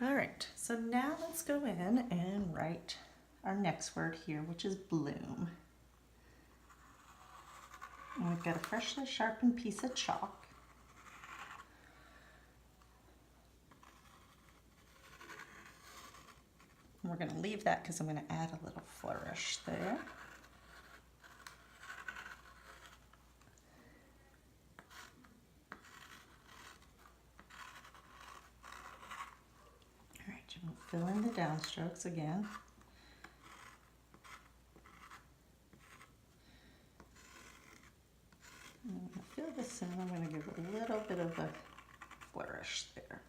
All right, so now let's go in and write our next word here, which is bloom. And we've got a freshly sharpened piece of chalk. And we're going to leave that because I'm going to add a little flourish there. All right, you will fill in the downstrokes again. And I'm going to fill this in. I'm going to give a little bit of a flourish there.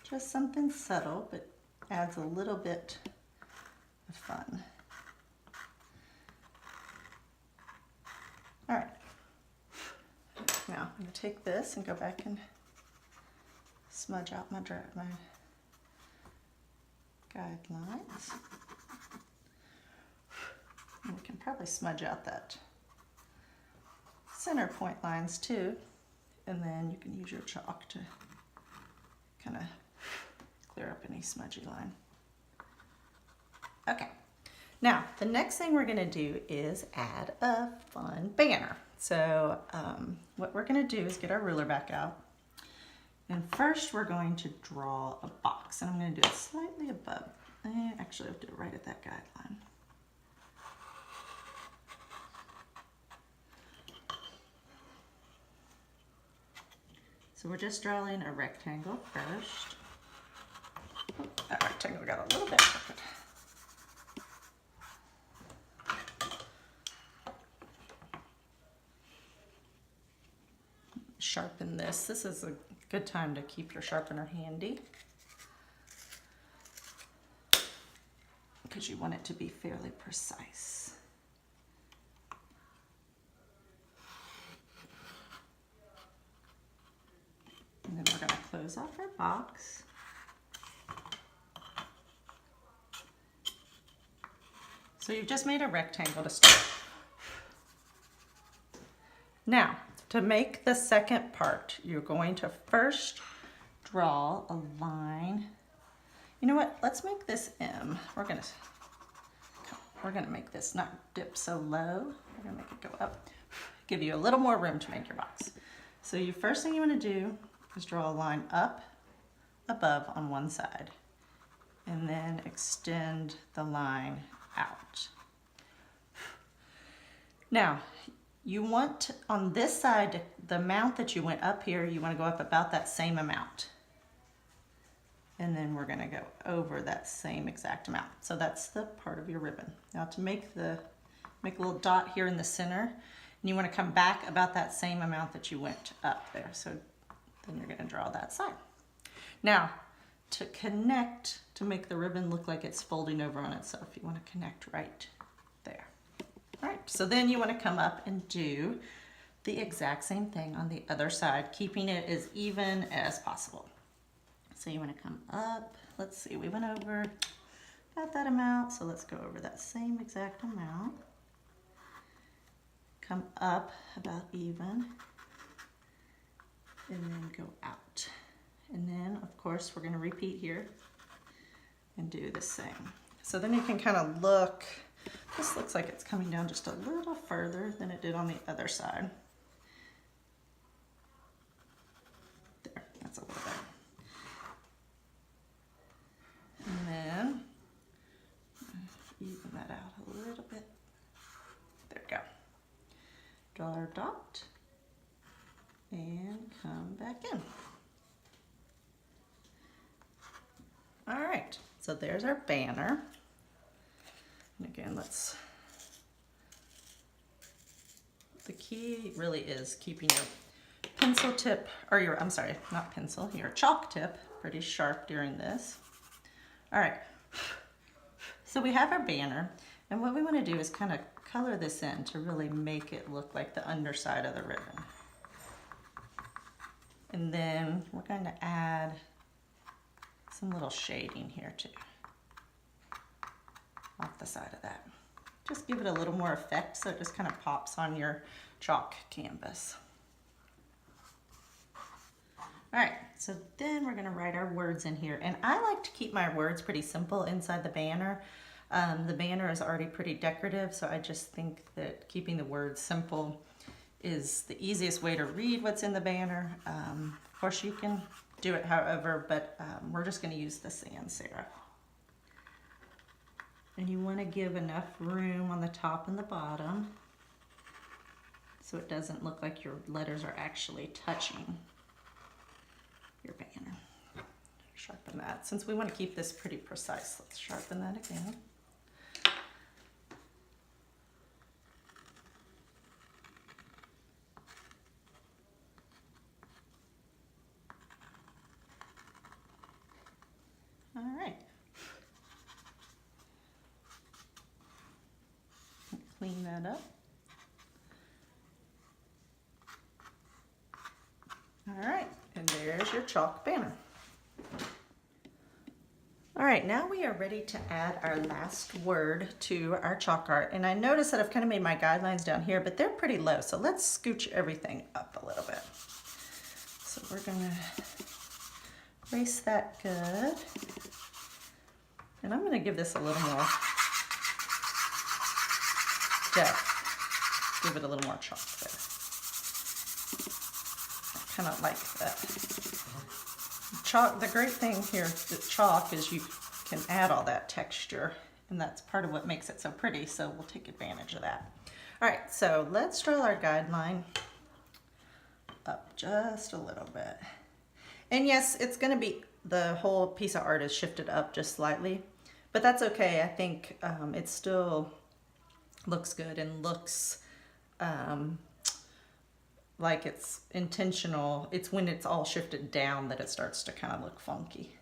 Just something subtle, but adds a little bit of fun. All right. Now I'm going to take this and go back and smudge out my guidelines. And we can probably smudge out that center point lines too, and then you can use your chalk to kind of clear up any smudgy line. Okay, now the next thing we're going to do is add a fun banner. So what we're going to do is get our ruler back out, and first we're going to draw a box, and I'm going to do it slightly above. Actually, I'll do it right at that guideline. So we're just drawing a rectangle first. That rectangle got a little bit crooked. Sharpen this. This is a good time to keep your sharpener handy because you want it to be fairly precise. And then we're going to close off our box. So you've just made a rectangle to start. Now, to make the second part, you're going to first draw a line. You know what? Let's make this M. We're gonna make this not dip so low. We're gonna make it go up. Give you a little more room to make your box. So your first thing you want to do is draw a line up above on one side, and then extend the line out. Now, you want on this side, the amount that you went up here, you want to go up about that same amount. And then we're going to go over that same exact amount. So that's the part of your ribbon. Now to make a little dot here in the center, and you want to come back about that same amount that you went up there. So then you're going to draw that side. Now, to connect, to make the ribbon look like it's folding over on itself, you want to connect right there. All right, so then you want to come up and do the exact same thing on the other side, keeping it as even as possible. So you want to come up, let's see, we went over about that amount, so let's go over that same exact amount. Come up about even, and then go out. And then, of course, we're going to repeat here and do the same. So then you can kind of look, this looks like it's coming down just a little further than it did on the other side. There, that's a little better. And then even that out a little bit. There we go. Draw our dot and come back in. All right, so there's our banner. And again, the key really is keeping your pencil tip, or your, I'm sorry, not pencil, your chalk tip pretty sharp during this. All right, so we have our banner, and what we want to do is kind of color this in to really make it look like the underside of the ribbon. And then we're going to add some little shading here too, off the side of that. Just give it a little more effect so it just kind of pops on your chalk canvas. All right, so then we're gonna write our words in here. And I like to keep my words pretty simple inside the banner. The banner is already pretty decorative, so I just think that keeping the words simple is the easiest way to read what's in the banner. Of course, you can do it however, but we're just gonna use the sans serif. And you wanna give enough room on the top and the bottom so it doesn't look like your letters are actually touching your banner. Sharpen that. Since we want to keep this pretty precise, let's sharpen that again. All right. Clean that up. All right, and there's your chalk banner. All right, now we are ready to add our last word to our chalk art. And I notice that I've kind of made my guidelines down here, but they're pretty low. So let's scooch everything up a little bit. So we're gonna erase that good. And I'm gonna give this a little more depth. Give it a little more chalk there. Kind of like that. Chalk, the great thing here with chalk is you can add all that texture, and that's part of what makes it so pretty, so we'll take advantage of that. All right, so let's draw our guideline up just a little bit. And yes, it's gonna be, the whole piece of art is shifted up just slightly, but that's okay. I think it still looks good and looks like it's intentional. It's when it's all shifted down that it starts to kind of look funky.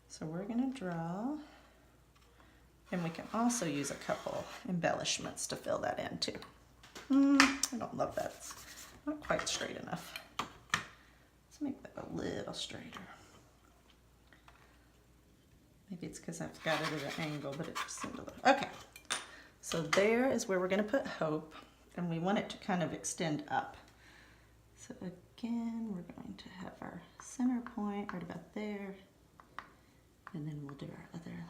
So we're gonna draw, and we can also use a couple embellishments to fill that in too. I don't love that, it's not quite straight enough. Let's make that a little straighter. Maybe it's because I've got it at an angle, but it just seemed a little, okay. So there is where we're gonna put hope, and we want it to kind of extend up. So again, we're going to have our center point right about there, and then we'll do our other.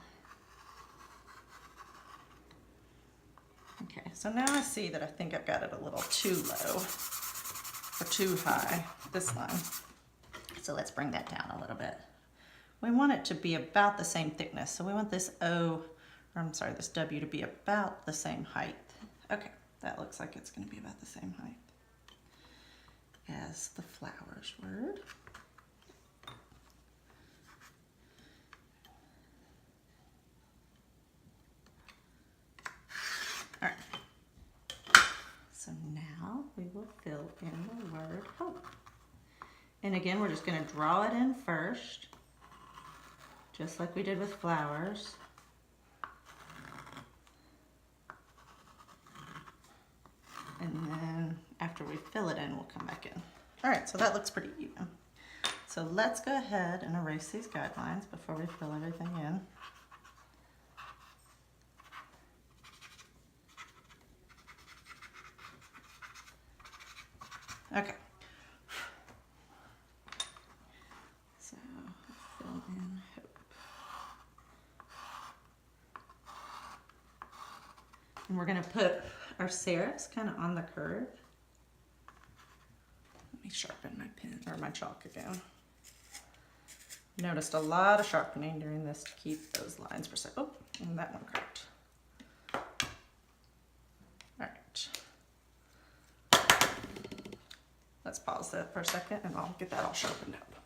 Okay, so now I see that I think I've got it a little too low or too high, this line. So let's bring that down a little bit. We want it to be about the same thickness. So we want this O, or I'm sorry, this W to be about the same height. Okay, that looks like it's gonna be about the same height as the flowers word. All right, so now we will fill in the word hope. And again, we're just gonna draw it in first, just like we did with flowers. And then after we fill it in, we'll come back in. All right, so that looks pretty even. So let's go ahead and erase these guidelines before we fill everything in. Okay. So fill in hope. And we're gonna put our serifs kind of on the curve. Let me sharpen my pen or my chalk again. Noticed a lot of sharpening during this to keep those lines precise. Oh, and that one cracked. All right. Let's pause that for a second and I'll get that all sharpened up.